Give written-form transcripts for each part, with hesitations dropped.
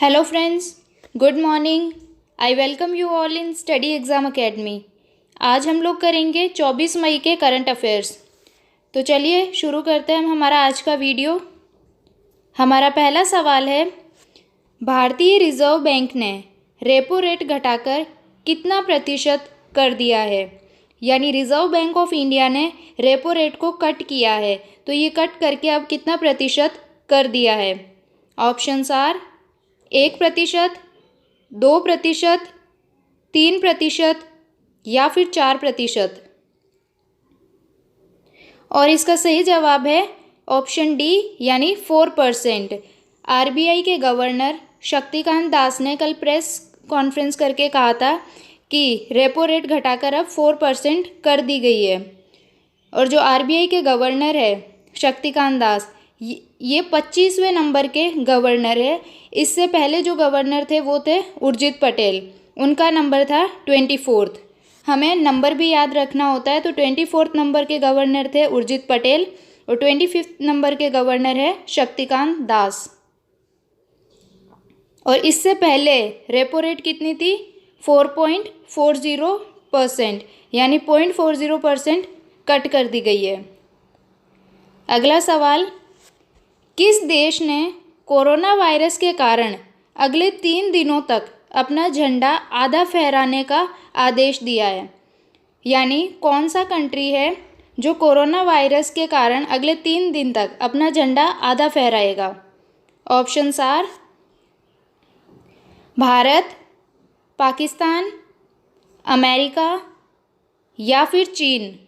Hello friends, good morning. I welcome you all in Study Exam Academy. आज हम लोग करेंगे 24 मई के करंट अफेयर्स। तो चलिए शुरू करते हैं हम हमारा आज का वीडियो। हमारा पहला सवाल है, भारतीय रिजर्व बैंक ने रेपो रेट घटाकर कितना प्रतिशत कर दिया है? यानी रिजर्व बैंक ऑफ इंडिया ने रेपो रेट को कट किया है, तो ये कट करके अब कितना प्रतिशत कर दिया है? ऑप्शंस आर 1%, 2%, 3% या फिर 4%। और इसका सही जवाब है ऑप्शन डी यानी 4%। आरबीआई के गवर्नर शक्तिकांत दास ने कल प्रेस कॉन्फ्रेंस करके कहा था कि रेपो रेट घटाकर अब 4% कर दी गई है। और जो आरबीआई के गवर्नर है शक्तिकांत दास, ये 25वें नंबर के गवर्नर है। इससे पहले जो गवर्नर थे वो थे उर्जित पटेल, उनका नंबर था 24th। हमें नंबर भी याद रखना होता है, तो 24th नंबर के गवर्नर थे उर्जित पटेल और 25th नंबर के गवर्नर है शक्तिकांत दास। और इससे पहले रेपो रेट कितनी थी? 4.40%, यानी 0.40% कट कर दी गई है। अगला सवाल, किस देश ने कोरोना वायरस के कारण अगले 3 दिनों तक अपना झंडा आधा फहराने का आदेश दिया है? यानी कौन सा कंट्री है जो कोरोना वायरस के कारण अगले 3 दिन तक अपना झंडा आधा फहराएगा? Options are Bharat, Pakistan, America या फिर चीन।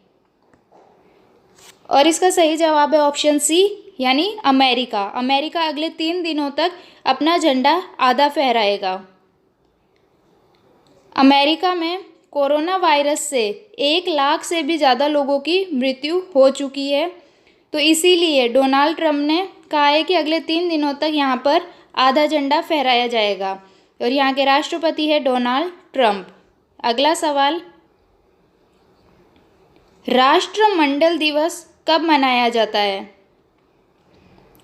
और इसका सही जवाब है ऑप्शन सी यानी अमेरिका। अमेरिका अगले 3 दिनों तक अपना झंडा आधा फहराएगा। अमेरिका में कोरोना वायरस से 1 लाख से भी ज़्यादा लोगों की मृत्यु हो चुकी है, तो इसीलिए डोनाल्ड ट्रंप ने कहा है कि अगले 3 दिनों तक यहाँ पर आधा झंडा फहराया जाएगा। और यहाँ के राष्ट्रपति है डोनाल्ड ट्रंप। अगला सवाल, राष्ट्रमंडल दिवस कब मनाया जाता है?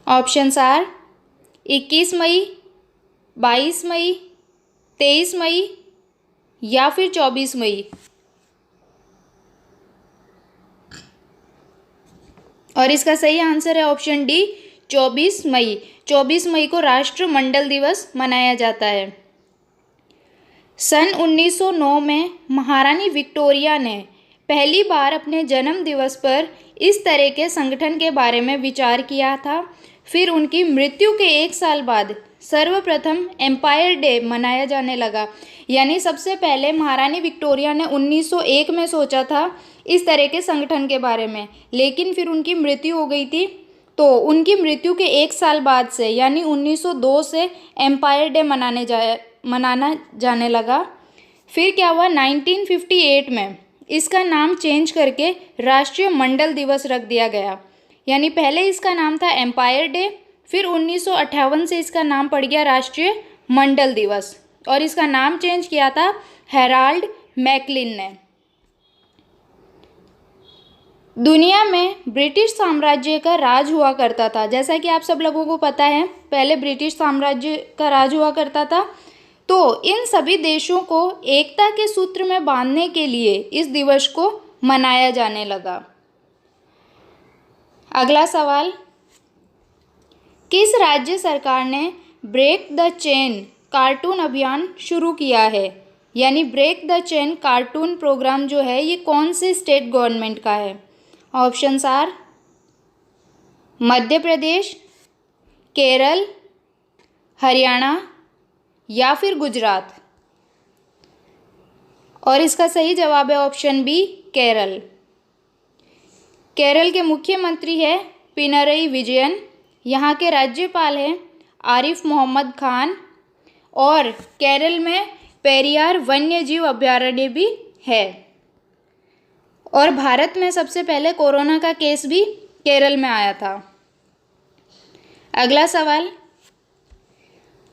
ऑप्शंस आर 21 मई, 22 मई, 23 मई या फिर 24 मई। और इसका सही आंसर है ऑप्शन डी 24 मई। 24 मई को राष्ट्रमंडल दिवस मनाया जाता है। सन 1909 में महारानी विक्टोरिया ने पहली बार अपने जन्म दिवस पर इस तरह के संगठन के बारे में विचार किया था। फिर उनकी मृत्यु के 1 साल बाद सर्वप्रथम एम्पायर डे मनाया जाने लगा। यानी सबसे पहले महारानी विक्टोरिया ने 1901 में सोचा था इस तरह के संगठन के बारे में, लेकिन फिर उनकी मृत्यु हो गई थी। तो उनकी मृत्यु के 1 साल बाद से यानी 1902 से एम्पायर डे मनाना जाने लगा। फिर क्या हुआ, 1958 में इसका नाम चेंज करके राष्ट्रीय मंडल दिवस रख दिया गया। यानी पहले इसका नाम था एम्पायर डे, फिर 1958 से इसका नाम पड़ गया राष्ट्रीय मंडल दिवस। और इसका नाम चेंज किया था हेराल्ड मैकलिन ने। दुनिया में ब्रिटिश साम्राज्य का राज हुआ करता था। जैसा कि आप सब लोगों को पता है, पहले ब्रिटिश साम्राज्य का राज हुआ करता था। तो इन सभी देशों को एकता के सूत्र में बांधने के लिए इस दिवस को मनाया जाने लगा। अगला सवाल, किस राज्य सरकार ने ब्रेक द चेन कार्टून अभियान शुरू किया है? यानी break the chain cartoon programme जो है ये कौन से स्टेट गवर्नमेंट का है? ऑप्शंस आर मध्य प्रदेश, केरल, हरियाणा या फिर गुजरात। और इसका सही जवाब है ऑप्शन बी केरल। केरल के मुख्यमंत्री है पिनरई विजयन, यहाँ के राज्यपाल हैं आरिफ मोहम्मद खान, और केरल में पेरियार वन्यजीव अभयारण्य भी है। और भारत में सबसे पहले कोरोना का केस भी केरल में आया था। अगला सवाल,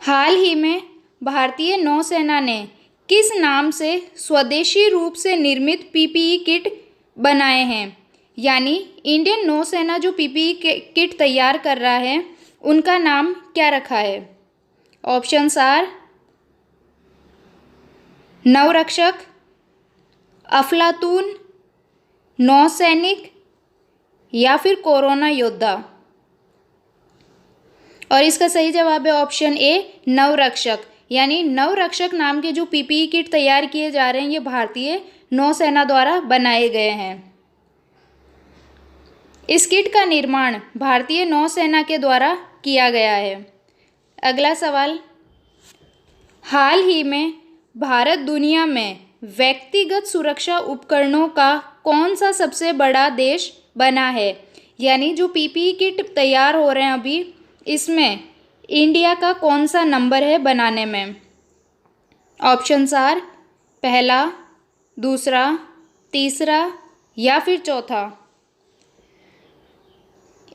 हाल ही में भारतीय नौसेना ने किस नाम से स्वदेशी रूप से निर्मित पीपीई किट बनाए हैं? यानी इंडियन नौसेना जो पीपीई किट तैयार कर रहा है उनका नाम क्या रखा है? ऑप्शंस आर नवरक्षक, अफलातून, नौसैनिक या फिर कोरोना योद्धा। और इसका सही जवाब है ऑप्शन ए नवरक्षक। यानी नवरक्षक नाम के जो पीपीई किट तैयार किए जा रहे हैं ये भारतीय नौसेना द्वारा बनाए गए हैं। इस किट का निर्माण भारतीय नौसेना के द्वारा किया गया है। अगला सवाल, हाल ही में भारत दुनिया में व्यक्तिगत सुरक्षा उपकरणों का कौन सा सबसे बड़ा देश बना है? यानी जो पीपीई किट तैयार हो रहे हैं अभी, इसमें इंडिया का कौन सा नंबर है बनाने में? ऑप्शंस आर पहला, दूसरा, तीसरा या फिर चौथा।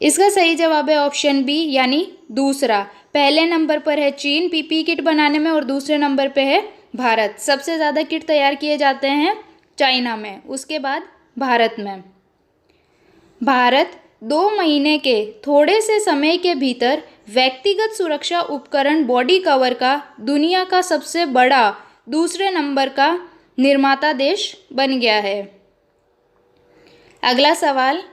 इसका सही जवाब है ऑप्शन बी यानी दूसरा। पहले नंबर पर है चीन पीपीई किट बनाने में और दूसरे नंबर पे है भारत। सबसे ज़्यादा किट तैयार किए जाते हैं चाइना में, उसके बाद भारत में। भारत 2 महीने के थोड़े से समय के भीतर व्यक्तिगत सुरक्षा उपकरण बॉडी कवर का दुनिया का सबसे बड़ा दूसरे नंबर का निर्माता देश बन गया है। अगला सवाल,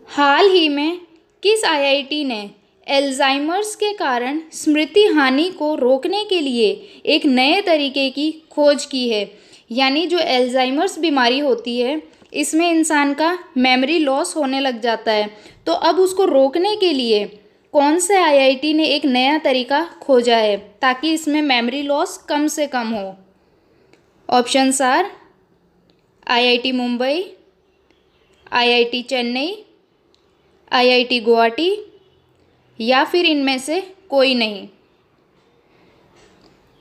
हाल ही में किस आईआईटी ने एल्जाइमर्स के कारण स्मृति हानि को रोकने के लिए एक नए तरीके की खोज की है? यानी जो एल्जाइमर्स बीमारी होती है इसमें इंसान का मेमोरी लॉस होने लग जाता है, तो अब उसको रोकने के लिए कौन से आईआईटी ने एक नया तरीका खोजा है ताकि इसमें मेमोरी लॉस कम से कम हो? Options are IIT Mumbai, IIT Chennai, IIT Guwahati या फिर इनमें से कोई नहीं।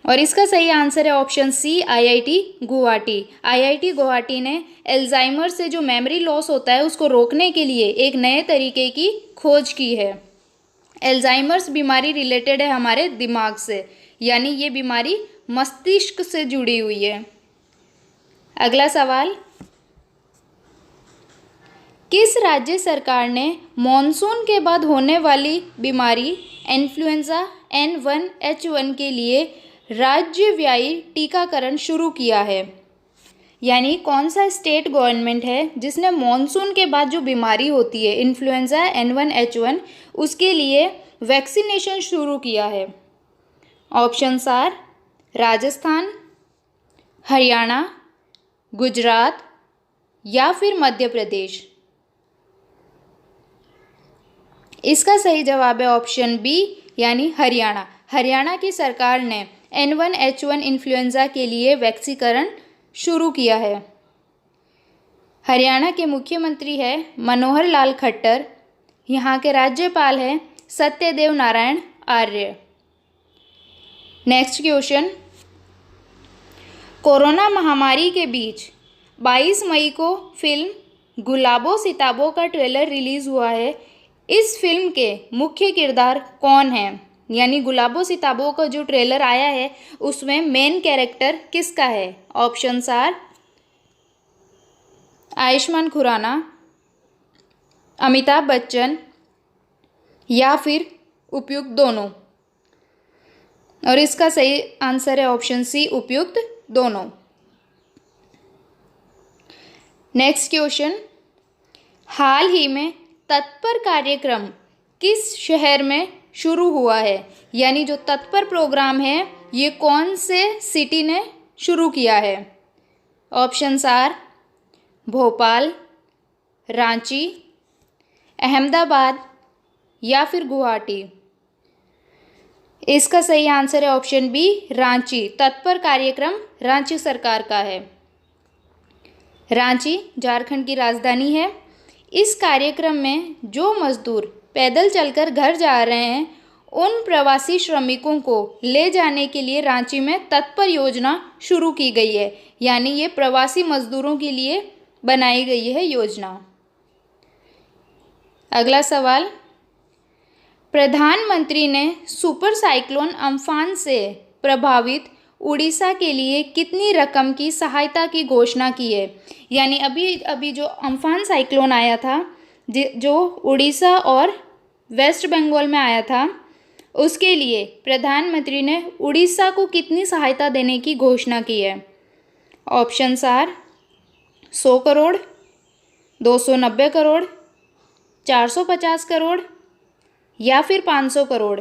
और इसका सही आंसर है option C IIT Guwahati. IIT Guwahati ने एल्जाइमर से जो मेमोरी लॉस होता है उसको रोकने के लिए एक नए तरीके की खोज की है। एल्जाइमर्स बीमारी रिलेटेड है हमारे दिमाग से, यानी ये बीमारी मस्तिष्क से जुड़ी हुई है। अगला सवाल, किस राज्य सरकार ने मॉनसून के बाद होने वाली बीमारी इन्फ्लुएंजा N1H1 के लिए राज्यव्यापी टीकाकरण शुरू किया है? यानी कौन सा स्टेट गवर्नमेंट है जिसने मॉनसून के बाद जो बीमारी होती है इन्फ्लुएंजा N1H1 उसके लिए वैक्सीनेशन शुरू किया है? ऑप्शंस आर राजस्थान, हरियाणा, गुजरात या फिर मध्य प्रदेश। इसका सही जवाब है ऑप्शन बी यानी हरियाणा। हरियाणा की सरकार ने N1H1 इन्फ्लुएंजा के लिए वैक्सीकरण शुरू किया है। हरियाणा के मुख्यमंत्री है मनोहर लाल खट्टर। यहाँ के राज्यपाल हैं Satyadev Narayan Arya. Next question, corona महामारी के बीच 22 मई को फिल्म गुलाबो सिताबो का ट्रेलर रिलीज़ हुआ है। इस फिल्म के मुख्य किरदार कौन हैं? यानी गुलाबो सिताबो का जो ट्रेलर आया है उसमें मेन कैरेक्टर किसका है? ऑप्शंस आर आयुष्मान खुराना, अमिताभ बच्चन या फिर उपयुक्त दोनों। और इसका सही आंसर है ऑप्शन सी उपयुक्त दोनों। नेक्स्ट क्वेश्चन, हाल ही में तत्पर कार्यक्रम किस शहर में शुरू हुआ है? यानी जो तत्पर प्रोग्राम है ये कौन से सिटी ने शुरू किया है? ऑप्शंस आर भोपाल, रांची, अहमदाबाद या फिर गुवाहाटी। इसका सही आंसर है ऑप्शन बी रांची। तत्पर कार्यक्रम रांची सरकार का है। रांची झारखंड की राजधानी है। इस कार्यक्रम में जो मजदूर पैदल चलकर घर जा रहे हैं उन प्रवासी श्रमिकों को ले जाने के लिए रांची में तत्पर योजना शुरू की गई है। यानी ये प्रवासी मजदूरों के लिए बनाई गई है योजना। अगला सवाल, प्रधानमंत्री ने सुपर साइक्लोन अम्फान से प्रभावित उड़ीसा के लिए कितनी रकम की सहायता की घोषणा की है? यानी अभी जो अम्फान साइक्लोन आया था जो उड़ीसा और वेस्ट बंगाल में आया था, उसके लिए प्रधानमंत्री ने उड़ीसा को कितनी सहायता देने की घोषणा की है? ऑप्शंस आर 100 करोड़, 290 करोड़, 450 करोड़ या फिर 500 करोड़।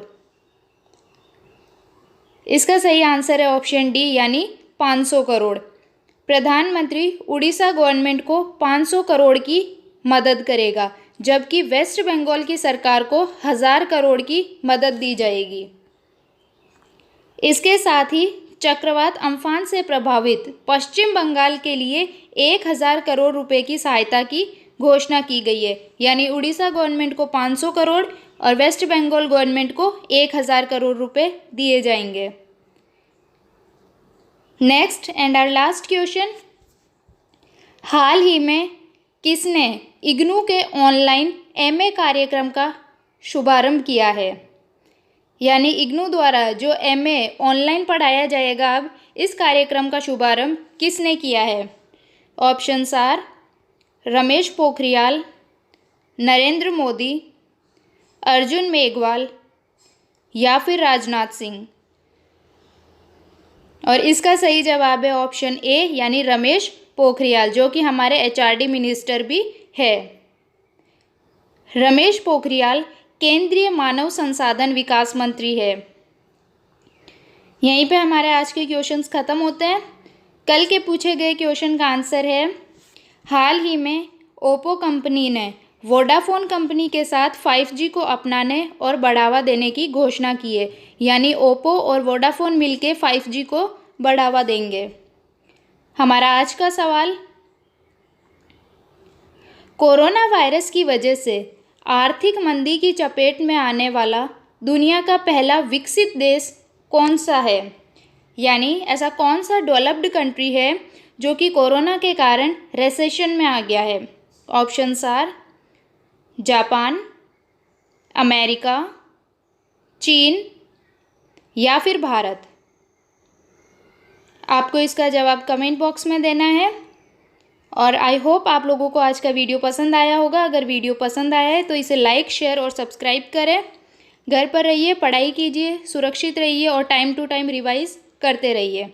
इसका सही आंसर है ऑप्शन डी यानी 500 करोड़। प्रधानमंत्री उड़ीसा गवर्नमेंट को 500 करोड़ की मदद करेगा, जबकि वेस्ट बंगाल की सरकार को 1000 करोड़ की मदद दी जाएगी। इसके साथ ही चक्रवात अम्फान से प्रभावित पश्चिम बंगाल के लिए 1000 करोड़ रुपए की सहायता की घोषणा की गई है, यानी उड़ीसा गवर्नमेंट को 500 करोड़ और वेस्ट बंगाल गवर्नमेंट को 1000 करोड़ रुपए दिए जाएंगे। Next and our last question, हाल ही में किसने इग्नू के ऑनलाइन एमए कार्यक्रम का शुभारंभ किया है? यानी इग्नू द्वारा जो एमए ऑनलाइन पढ़ाया जाएगा, अब इस कार्यक्रम का शुभारंभ किसने किया है? ऑप्शंस आर रमेश पोखरियाल, नरेंद्र मोदी, अर्जुन मेघवाल या फिर राजनाथ सिंह। और इसका सही जवाब है ऑप्शन ए यानी रमेश पोखरियाल, जो कि हमारे एचआरडी मिनिस्टर भी है। रमेश पोखरियाल केंद्रीय मानव संसाधन विकास मंत्री है। यहीं पे हमारे आज के क्वेश्चंस ख़त्म होते हैं। कल के पूछे गए क्वेश्चन का आंसर है, हाल ही में ओप्पो कंपनी ने वोडाफोन कंपनी के साथ 5G को अपनाने और बढ़ावा देने की घोषणा की है, यानी ओप्पो और वोडाफोन मिलके 5G को बढ़ावा देंगे। हमारा आज का सवाल, कोरोना वायरस की वजह से आर्थिक मंदी की चपेट में आने वाला दुनिया का पहला विकसित देश कौन सा है? यानी ऐसा कौन सा डेवलप्ड कंट्री है जो कि कोरोना के कारण रिसेशन में आ गया है? ऑप्शंस आर जापान, अमेरिका, चीन या फिर भारत। आपको इसका जवाब कमेंट बॉक्स में देना है। और आई होप आप लोगों को आज का वीडियो पसंद आया होगा। अगर वीडियो पसंद आया है तो इसे लाइक, शेयर और सब्सक्राइब करें। घर पर रहिए, पढ़ाई कीजिए, सुरक्षित रहिए और टाइम टू टाइम रिवाइज करते रहिए।